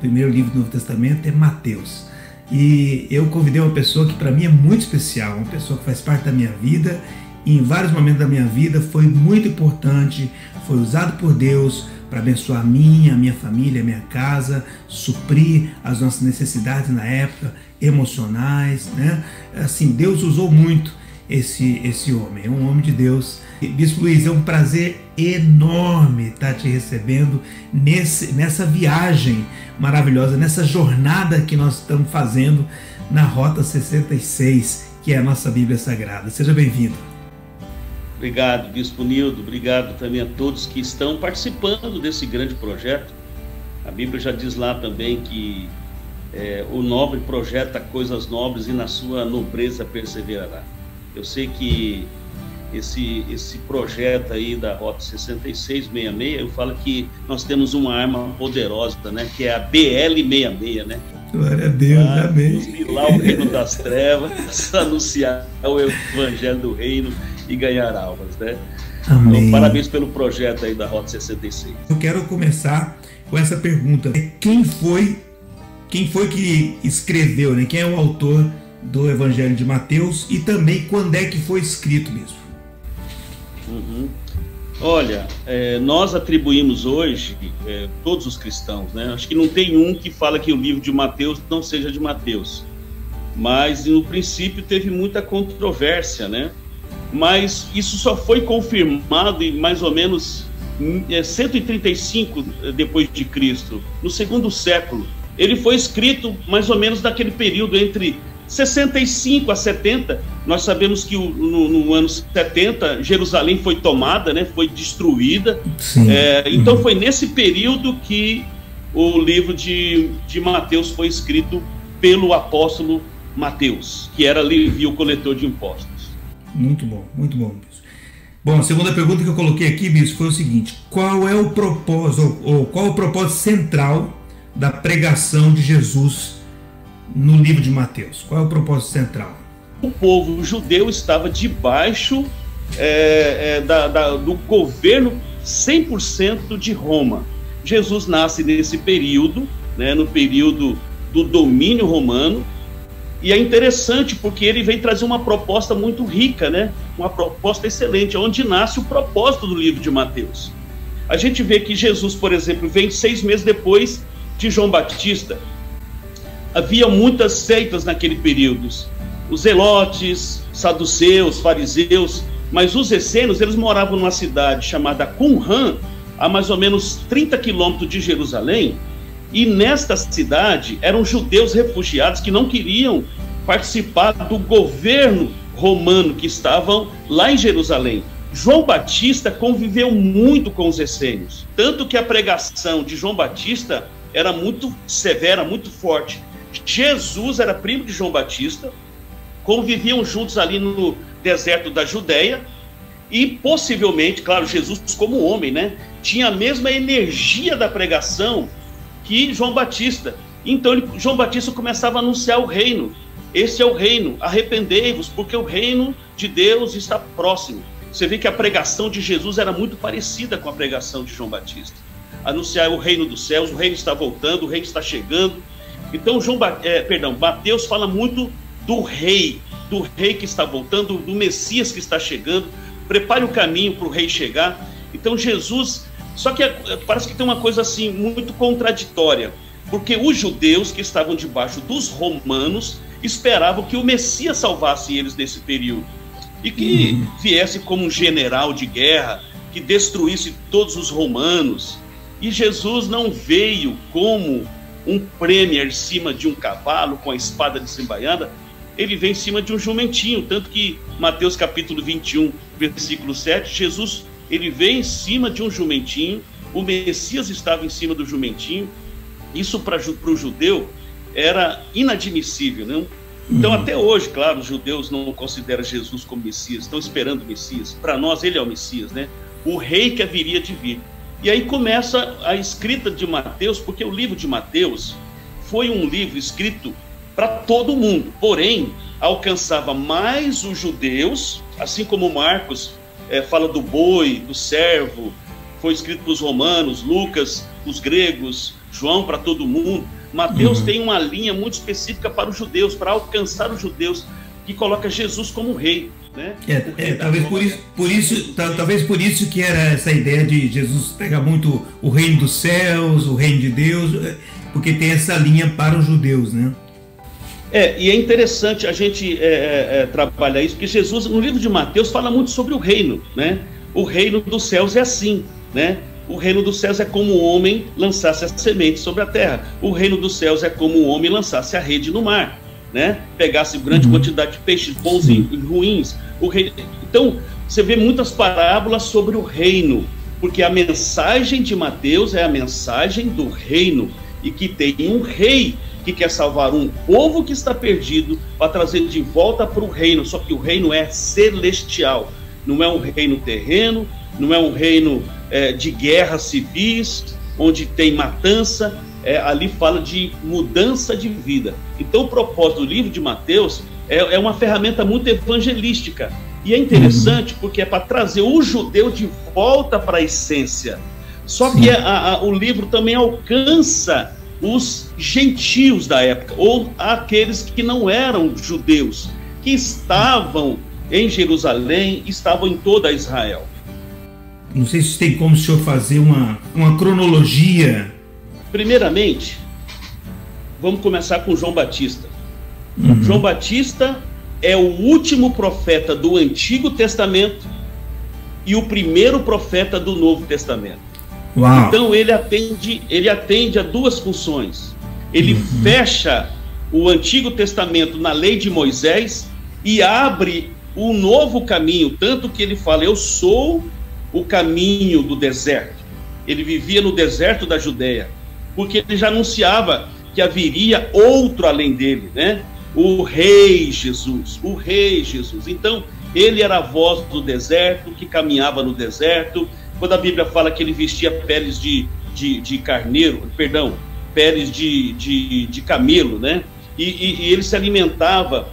primeiro livro do Novo Testamento é Mateus. E eu convidei uma pessoa que para mim é muito especial, uma pessoa que faz parte da minha vida, e em vários momentos da minha vida foi muito importante, foi usado por Deus para abençoar a minha família, a minha casa, suprir as nossas necessidades na época, emocionais, né? Assim, Deus usou muito esse homem, é um homem de Deus. Bispo Luiz, é um prazer enorme estar te recebendo nessa viagem maravilhosa, nessa jornada que nós estamos fazendo na Rota 66, que é a nossa Bíblia Sagrada. Seja bem-vindo. Obrigado, Bispo Nildo. Obrigado também a todos que estão participando desse grande projeto. A Bíblia já diz lá também que o nobre projeta coisas nobres e na sua nobreza perseverará. Eu sei que esse projeto aí da Rota 6666, eu falo que nós temos uma arma poderosa, né? Que é a BL66, né? Glória a Deus, amém. Lá o reino das trevas, anunciar o evangelho do reino e ganhar almas, né? Amém. Então, parabéns pelo projeto aí da Rota 66. Eu quero começar com essa pergunta. Quem foi que escreveu, né? Quem é o autor do Evangelho de Mateus e também quando é que foi escrito mesmo? Olha, nós atribuímos hoje, todos os cristãos, né? Acho que não tem um que fala que o livro de Mateus não seja de Mateus, mas no princípio teve muita controvérsia, né? Mas isso só foi confirmado em mais ou menos 135 depois de Cristo, no segundo século. Ele foi escrito mais ou menos naquele período entre 65 a 70, nós sabemos que no ano 70, Jerusalém foi tomada, né, foi destruída. Então foi nesse período que o livro de Mateus foi escrito pelo apóstolo Mateus, que era Levi, o coletor de impostos. Muito bom, Bispo. Bom, a segunda pergunta que eu coloquei aqui, Bispo, foi o seguinte: qual é o propósito, ou qual o propósito central da pregação de Jesus no livro de Mateus? Qual é o propósito central? O povo judeu estava debaixo do governo 100% de Roma. Jesus nasce nesse período, né, no período do domínio romano, e é interessante porque ele vem trazer uma proposta muito rica, né, uma proposta excelente, onde nasce o propósito do livro de Mateus. A gente vê que Jesus, por exemplo, vem 6 meses depois de João Batista. Havia muitas seitas naquele período, os zelotes, saduceus, fariseus, mas os essênios, eles moravam numa cidade chamada Qumran, a mais ou menos 30 quilômetros de Jerusalém, e nesta cidade eram judeus refugiados que não queriam participar do governo romano que estavam lá em Jerusalém. João Batista conviveu muito com os essênios, tanto que a pregação de João Batista era muito severa, muito forte. Jesus era primo de João Batista, conviviam juntos ali no deserto da Judéia e possivelmente, claro, Jesus como homem, né, tinha a mesma energia da pregação que João Batista. Então João Batista começava a anunciar o reino. Esse é o reino, arrependei-vos, porque o reino de Deus está próximo. Você vê que a pregação de Jesus era muito parecida com a pregação de João Batista. Anunciar o reino dos céus, o reino está voltando, o reino está chegando. Então Mateus fala muito do rei que está voltando, do Messias que está chegando. Prepare o caminho para o rei chegar. Então Jesus, só que parece que tem uma coisa assim muito contraditória, porque os judeus que estavam debaixo dos romanos esperavam que o Messias salvasse eles nesse período e que viesse como um general de guerra, que destruísse todos os romanos. E Jesus não veio como um premier em cima de um cavalo com a espada desembainhada, ele vem em cima de um jumentinho, tanto que Mateus capítulo 21, versículo 7, Jesus, ele vem em cima de um jumentinho, o Messias estava em cima do jumentinho. Isso para o judeu era inadmissível, né? Então até hoje, claro, os judeus não consideram Jesus como Messias, estão esperando o Messias. Para nós ele é o Messias, né? O rei que haveria de vir. E aí começa a escrita de Mateus, porque o livro de Mateus foi um livro escrito para todo mundo, porém alcançava mais os judeus, assim como Marcos fala do boi, do servo, foi escrito para os romanos, Lucas, os gregos, João para todo mundo. Mateus tem uma linha muito específica para os judeus, para alcançar os judeus, que coloca Jesus como rei, né? Talvez por isso que era essa ideia de Jesus pegar muito o reino dos céus, o reino de Deus, porque tem essa linha para os judeus, né? E é interessante a gente trabalhar isso, porque Jesus, no livro de Mateus, fala muito sobre o reino, né? O reino dos céus é assim, né? O reino dos céus é como o homem lançasse a semente sobre a terra. O reino dos céus é como o homem lançasse a rede no mar, né? Pegasse grande quantidade de peixes bons e ruins. Então, você vê muitas parábolas sobre o reino, porque a mensagem de Mateus é a mensagem do reino, e que tem um rei que quer salvar um povo que está perdido para trazer de volta para o reino. Só que o reino é celestial, não é um reino terreno, não é um reino de guerras civis, onde tem matança. Ali fala de mudança de vida. Então o propósito do livro de Mateus é uma ferramenta muito evangelística, e é interessante porque é para trazer o judeu de volta para a essência. Só que o livro também alcança os gentios da época, ou aqueles que não eram judeus, que estavam em Jerusalém, estavam em toda Israel. Não sei se tem como o senhor fazer uma cronologia. Primeiramente, vamos começar com João Batista. João Batista é o último profeta do Antigo Testamento e o primeiro profeta do Novo Testamento. Uau. Então ele atende a duas funções. Ele fecha o Antigo Testamento na lei de Moisés e abre um novo caminho, tanto que ele fala: eu sou o caminho do deserto. Ele vivia no deserto da Judeia, porque ele já anunciava que haveria outro além dele, né? O Rei Jesus, o Rei Jesus. Então, ele era a voz do deserto, que caminhava no deserto. Quando a Bíblia fala que ele vestia peles de carneiro, perdão, peles de camelo, né? E ele se alimentava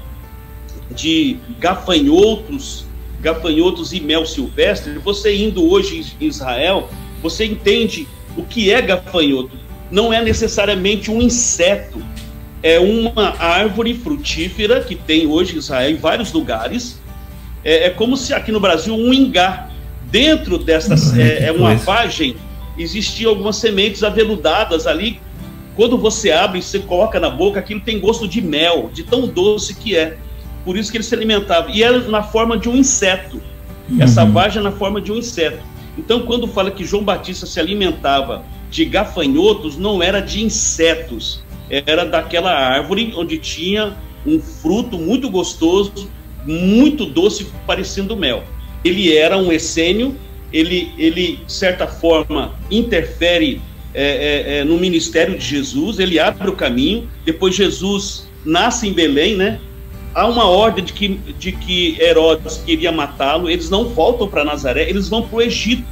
de gafanhotos e mel silvestre. Você indo hoje em Israel, você entende o que é gafanhoto. Não é necessariamente um inseto, é uma árvore frutífera que tem hoje em Israel em vários lugares. É como se aqui no Brasil um ingá. Dentro dessas, uma vagem, existiam algumas sementes aveludadas ali. Quando você abre e você coloca na boca, aquilo tem gosto de mel, de tão doce que é. Por isso que ele se alimentava. E era na forma de um inseto. Essa vagem é na forma de um inseto. Então, quando fala que João Batista se alimentava de gafanhotos, não era de insetos. Era daquela árvore onde tinha um fruto muito gostoso, muito doce, parecendo mel. Ele era um essênio, ele de certa forma, interfere no ministério de Jesus, ele abre o caminho. Depois Jesus nasce em Belém, né? Há uma ordem de que Herodes queria matá-lo. Eles não voltam para Nazaré, eles vão para o Egito.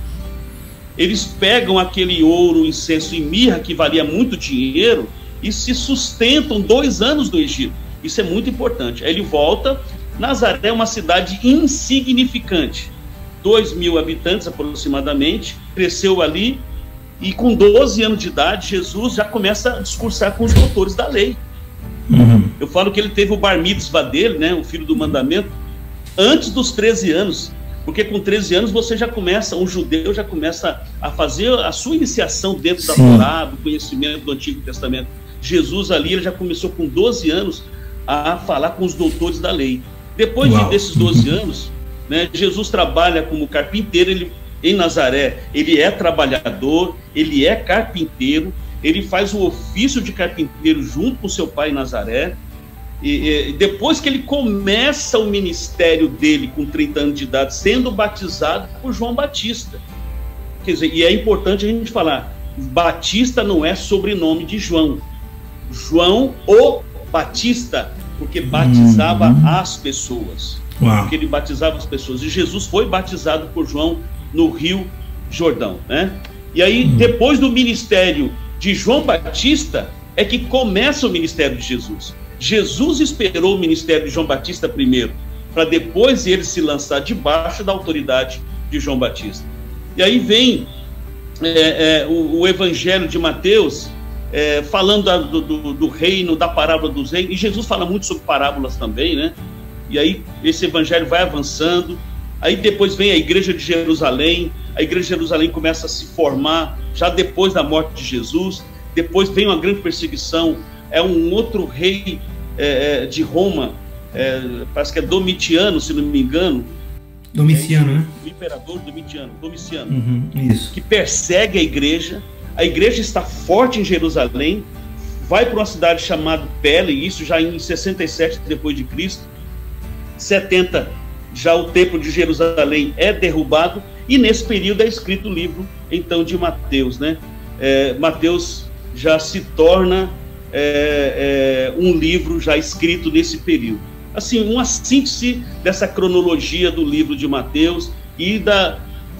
Eles pegam aquele ouro, incenso e mirra, que valia muito dinheiro, e se sustentam 2 anos no Egito. Isso é muito importante. Aí ele volta. Nazaré é uma cidade insignificante, 2.000 habitantes aproximadamente, cresceu ali, e com 12 anos de idade, Jesus já começa a discursar com os doutores da lei. Eu falo que ele teve o bar mitzvah dele, né, o filho do mandamento, antes dos 13 anos, porque com 13 anos você já começa, um judeu já começa a fazer a sua iniciação dentro da Torá, do conhecimento do Antigo Testamento. Jesus ali, ele já começou com 12 anos a falar com os doutores da lei. Depois desses 12 anos, né, Jesus trabalha como carpinteiro. Em Nazaré, ele é trabalhador, ele é carpinteiro, ele faz o ofício de carpinteiro junto com seu pai em Nazaré. E depois que ele começa o ministério dele com 30 anos de idade, sendo batizado por João Batista. Quer dizer, e é importante a gente falar, Batista não é sobrenome de João. João o Batista, porque batizava as pessoas. Porque ele batizava as pessoas. E Jesus foi batizado por João no Rio Jordão, né? E aí, depois do ministério de João Batista, é que começa o ministério de Jesus. Jesus esperou o ministério de João Batista primeiro, para depois ele se lançar debaixo da autoridade de João Batista. E aí vem o Evangelho de Mateus, falando do reino, da parábola dos reis, e Jesus fala muito sobre parábolas também, né? E aí esse evangelho vai avançando, aí depois vem a igreja de Jerusalém, a igreja de Jerusalém começa a se formar já depois da morte de Jesus, depois vem uma grande perseguição, um outro rei de Roma, parece que é Domitiano, se não me engano. Domiciano, né? O imperador Domiciano, isso. Que persegue a igreja está forte em Jerusalém, vai para uma cidade chamada Pele, isso já em 67 depois de Cristo, 70 já o templo de Jerusalém é derrubado, e nesse período é escrito o livro então de Mateus, né? Mateus já se torna um livro já escrito nesse período. Assim, uma síntese dessa cronologia do livro de Mateus e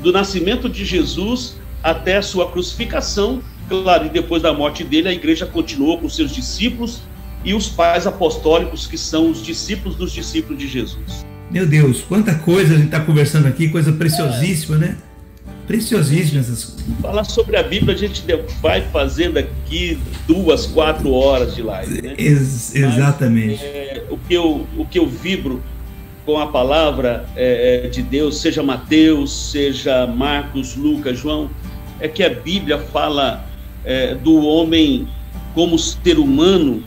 do nascimento de Jesus até a sua crucificação. Claro, e depois da morte dele, a igreja continuou com seus discípulos e os pais apostólicos, que são os discípulos dos discípulos de Jesus. Meu Deus, quanta coisa a gente está conversando aqui, coisa preciosíssima, né? Preciosíssima essas coisas. Falar sobre a Bíblia, a gente vai fazer daqui 2, 4 horas de live, né? Exatamente. Mas, o que eu vibro com a palavra de Deus, seja Mateus, seja Marcos, Lucas, João, é que a Bíblia fala do homem como ser humano,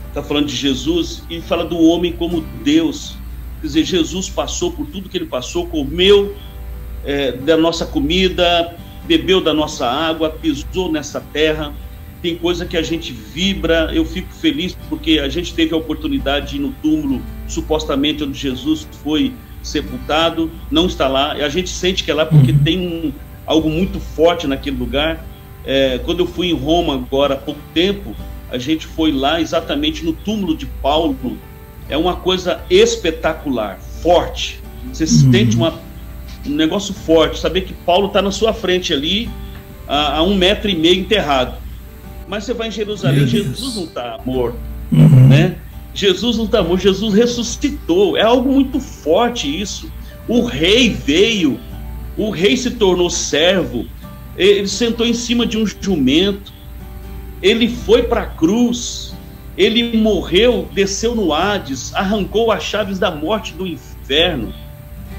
está falando de Jesus, e fala do homem como Deus. Quer dizer, Jesus passou por tudo que ele passou, comeu da nossa comida, bebeu da nossa água, pisou nessa terra. Tem coisa que a gente vibra. Eu fico feliz porque a gente teve a oportunidade de ir no túmulo, supostamente onde Jesus foi sepultado, não está lá, e a gente sente que é lá porque tem algo muito forte naquele lugar. Quando eu fui em Roma agora há pouco tempo, a gente foi lá exatamente no túmulo de Paulo. É uma coisa espetacular, forte. Você sente um negócio forte, saber que Paulo está na sua frente ali, a 1,5 metro enterrado. Mas você vai em Jerusalém, Jesus não está morto, né? Jesus não está morto, Jesus ressuscitou. É algo muito forte isso. O rei veio, o rei se tornou servo, ele sentou em cima de um jumento, ele foi para a cruz, ele morreu, desceu no Hades, arrancou as chaves da morte do inferno,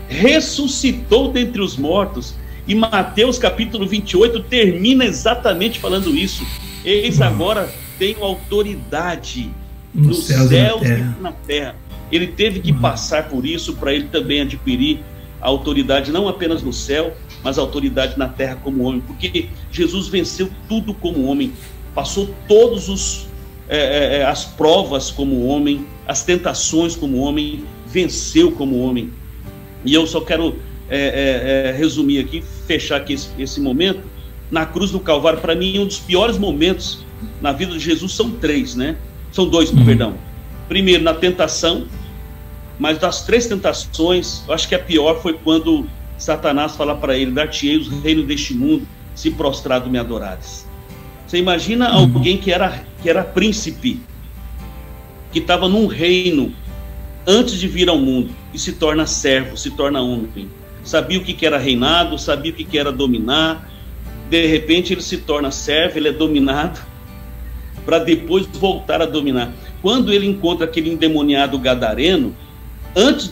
ressuscitou dentre os mortos. E Mateus capítulo 28 termina exatamente falando isso. Eis agora tenho autoridade nos céus e na terra. Ele teve que passar por isso para ele também adquirir a autoridade não apenas no céu, mas a autoridade na terra como homem, porque Jesus venceu tudo como homem, passou todos as provas como homem, as tentações como homem, venceu como homem. E eu só quero resumir aqui, fechar aqui esse momento. Na cruz do Calvário, para mim, um dos piores momentos na vida de Jesus são 3, né? São 2, perdão. Primeiro, na tentação, mas das 3 tentações, eu acho que a pior foi quando Satanás fala para ele: dar-te-ei os reinos deste mundo, se prostrado me adorares. Você imagina alguém que era príncipe, que estava num reino antes de vir ao mundo, e se torna servo, se torna homem. Sabia o que era reinado, sabia o que era dominar. De repente ele se torna servo, ele é dominado, para depois voltar a dominar. Quando ele encontra aquele endemoniado gadareno, antes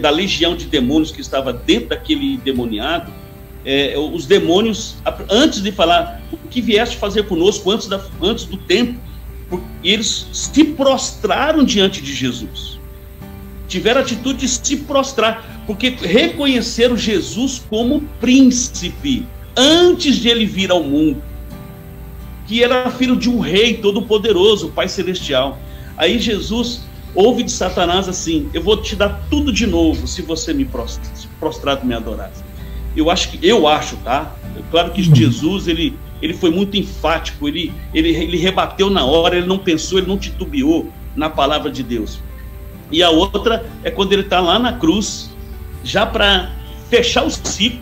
da legião de demônios que estava dentro daquele endemoniado, os demônios, antes de falar o que vieste fazer conosco antes do tempo, eles se prostraram diante de Jesus. Tiveram a atitude de se prostrar, porque reconheceram Jesus como príncipe, antes de ele vir ao mundo, que era filho de um rei todo-poderoso, o Pai Celestial. Aí Jesus ouve de Satanás assim: eu vou te dar tudo de novo se você me prostrado me adorar. Eu acho, tá? Claro que Jesus, ele foi muito enfático, ele rebateu na hora, ele não pensou, ele não titubeou na palavra de Deus. E a outra é quando ele está lá na cruz, já para fechar o ciclo,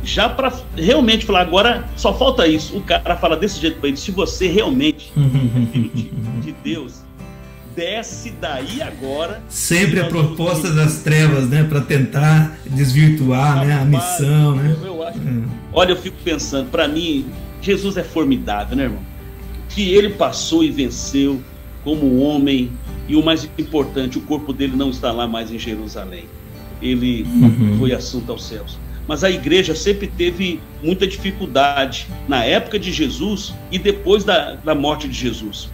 já para realmente falar: agora só falta isso. O cara fala desse jeito para ele: se você realmente é filho de Deus, desce daí agora. Sempre a proposta das trevas, né, para tentar desvirtuar, né, a missão, né? Eu Olha, eu fico pensando, para mim, Jesus é formidável, né, irmão? Que ele passou e venceu como homem, e o mais importante, o corpo dele não está lá mais em Jerusalém. Ele foi assunto aos céus. Mas a igreja sempre teve muita dificuldade na época de Jesus e depois da morte de Jesus.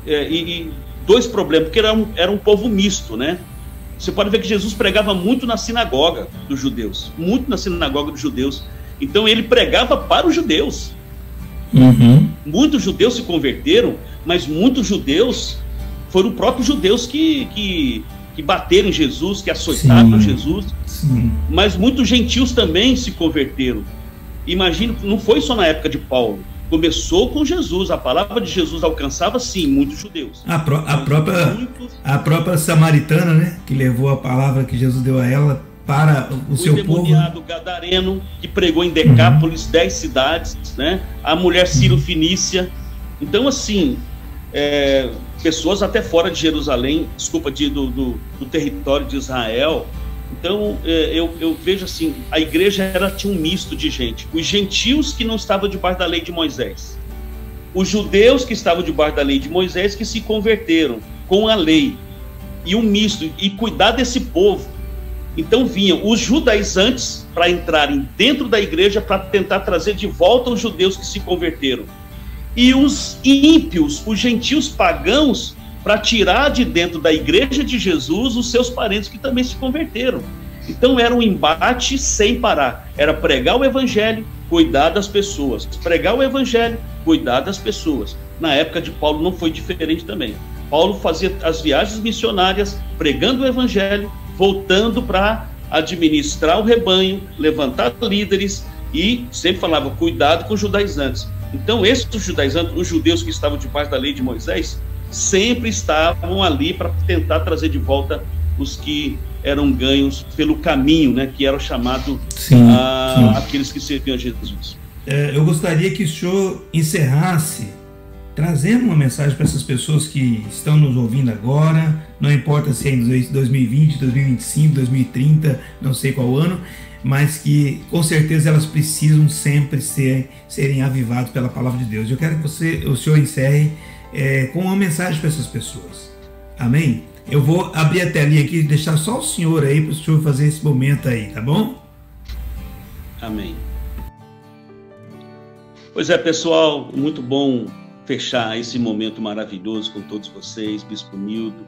E dois problemas, porque era um povo misto, né? Você pode ver que Jesus pregava muito na sinagoga dos judeus, muito na sinagoga dos judeus. Então ele pregava para os judeus. Muitos judeus se converteram, mas muitos judeus foram os próprios judeus que bateram em Jesus, que açoitaram Jesus. Sim. Mas muitos gentios também se converteram. Imagina, não foi só na época de Paulo. Começou com Jesus, a palavra de Jesus alcançava, sim, muitos judeus. A própria samaritana, né, que levou a palavra que Jesus deu a ela para o seu povo. O endemoniado gadareno, que pregou em Decápolis, 10 cidades, né? A mulher Ciro-Fenícia. Então, assim, pessoas até fora de Jerusalém, do território de Israel. Então, eu vejo assim, a igreja tinha um misto de gente. Os gentios que não estavam debaixo da lei de Moisés. Os judeus que estavam debaixo da lei de Moisés, que se converteram com a lei. E um misto, e cuidar desse povo. Então vinham os judaizantes para entrarem dentro da igreja para tentar trazer de volta os judeus que se converteram. E os ímpios, os gentios pagãos, para tirar de dentro da igreja de Jesus os seus parentes que também se converteram. Então era um embate sem parar. Era pregar o evangelho, cuidar das pessoas. Pregar o evangelho, cuidar das pessoas. Na época de Paulo não foi diferente também. Paulo fazia as viagens missionárias, pregando o evangelho, voltando para administrar o rebanho, levantar líderes e sempre falava, cuidado com os judaizantes. Então esses judaizantes, os judeus que estavam debaixo da lei de Moisés, sempre estavam ali para tentar trazer de volta os que eram ganhos pelo caminho, né, que eram chamados aqueles que serviam a Jesus. Eu gostaria que o senhor encerrasse trazendo uma mensagem para essas pessoas que estão nos ouvindo agora, não importa se é em 2020, 2025, 2030, não sei qual ano, mas que com certeza elas precisam sempre serem avivadas pela palavra de Deus. Eu quero que o senhor encerre com uma mensagem para essas pessoas. Amém? Eu vou abrir a telinha aqui e deixar só o senhor aí para o senhor fazer esse momento aí, tá bom? Amém. Pois é, pessoal, muito bom fechar esse momento maravilhoso com todos vocês, Bispo Nildo,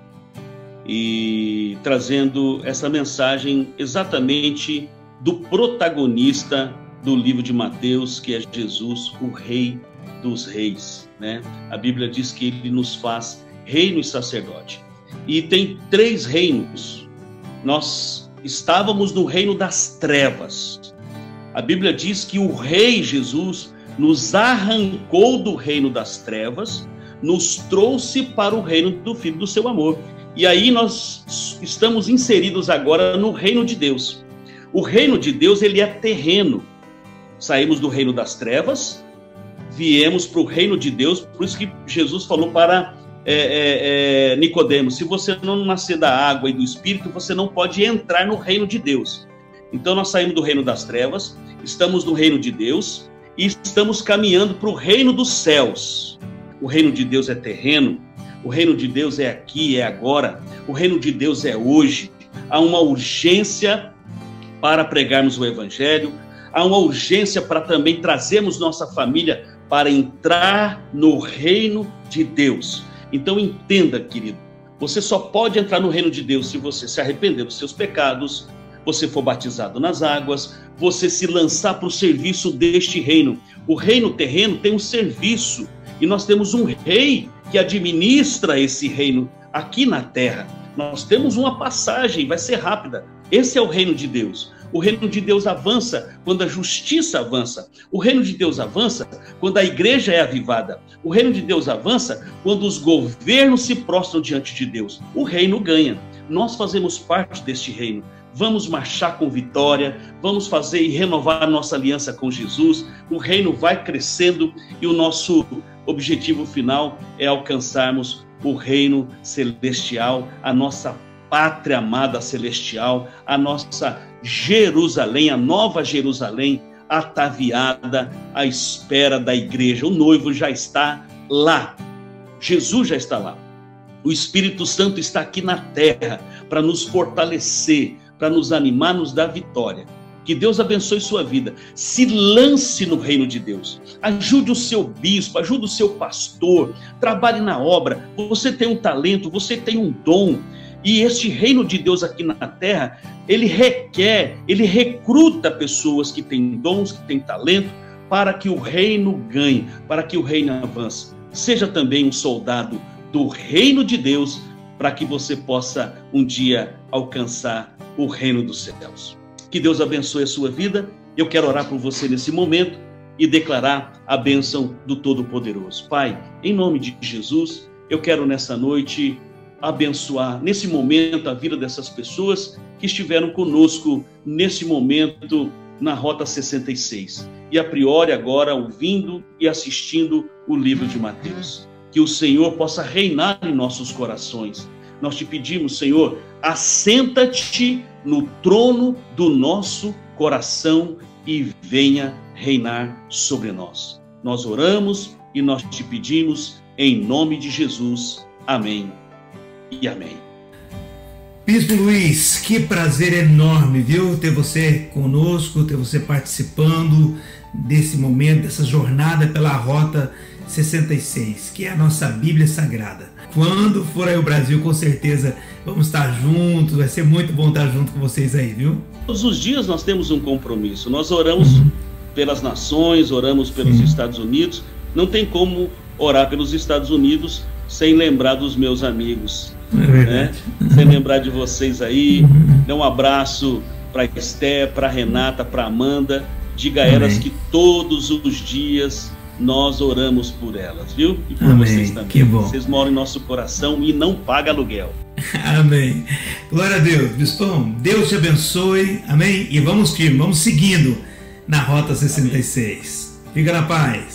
e trazendo essa mensagem exatamente do protagonista do livro de Mateus, que é Jesus, o Rei dos Reis, né? A Bíblia diz que ele nos faz reino e sacerdote. E tem 3 reinos. Nós estávamos no reino das trevas. A Bíblia diz que o Rei Jesus nos arrancou do reino das trevas, nos trouxe para o reino do Filho do seu amor. E aí nós estamos inseridos agora no reino de Deus. O reino de Deus, ele é terreno. Saímos do reino das trevas, viemos para o reino de Deus. Por isso que Jesus falou para Nicodemos, se você não nascer da água e do Espírito, você não pode entrar no reino de Deus. Então nós saímos do reino das trevas, estamos no reino de Deus e estamos caminhando para o reino dos céus. O reino de Deus é terreno, o reino de Deus é aqui, é agora, o reino de Deus é hoje. Há uma urgência para pregarmos o evangelho, há uma urgência para também trazermos nossa família para entrar no reino de Deus. Então entenda, querido, você só pode entrar no reino de Deus se você se arrepender dos seus pecados, você for batizado nas águas, você se lançar para o serviço deste reino. O reino terreno tem um serviço e nós temos um rei que administra esse reino aqui na terra. Nós temos uma passagem, vai ser rápida. Esse é o reino de Deus. O reino de Deus avança quando a justiça avança. O reino de Deus avança quando a igreja é avivada. O reino de Deus avança quando os governos se prostram diante de Deus. O reino ganha. Nós fazemos parte deste reino. Vamos marchar com vitória, vamos fazer e renovar a nossa aliança com Jesus. O reino vai crescendo e o nosso objetivo final é alcançarmos o reino celestial, a nossa pátria amada celestial, a nossa Jerusalém, a nova Jerusalém, ataviada à espera da igreja. O noivo já está lá. Jesus já está lá. O Espírito Santo está aqui na terra para nos fortalecer, para nos animar, nos dar vitória. Que Deus abençoe sua vida. Se lance no reino de Deus. Ajude o seu bispo, ajude o seu pastor. Trabalhe na obra. Você tem um talento, você tem um dom. E este reino de Deus aqui na terra, ele recruta pessoas que têm dons, que têm talento, para que o reino ganhe, para que o reino avance. Seja também um soldado do reino de Deus, para que você possa um dia alcançar o reino dos céus. Que Deus abençoe a sua vida. Eu quero orar por você nesse momento e declarar a bênção do Todo-Poderoso. Pai, em nome de Jesus, eu quero nessa noite abençoar, nesse momento, a vida dessas pessoas que estiveram conosco nesse momento na Rota 66. E a priori agora ouvindo e assistindo o livro de Mateus. Que o Senhor possa reinar em nossos corações. Nós te pedimos, Senhor, assenta-te no trono do nosso coração e venha reinar sobre nós. Nós oramos e nós te pedimos em nome de Jesus. Amém e amém. Bispo Luiz, que prazer enorme, viu? Ter você conosco, ter você participando desse momento, dessa jornada pela Rota 66, que é a nossa Bíblia Sagrada. Quando for aí o Brasil, com certeza vamos estar juntos, vai ser muito bom estar junto com vocês aí, viu? Todos os dias nós temos um compromisso, nós oramos pelas nações, oramos pelos Estados Unidos, não tem como orar pelos Estados Unidos sem lembrar dos meus amigos, né? Sem lembrar de vocês aí. Dê um abraço para Esté, para Renata, para Amanda, diga a elas que todos os dias nós oramos por elas, viu? E por vocês também. Que bom. Vocês moram em nosso coração e não pagam aluguel. Amém. Glória a Deus. Bispão, Deus te abençoe. Amém. E vamos firme, vamos seguindo na Rota 66. Fica na paz.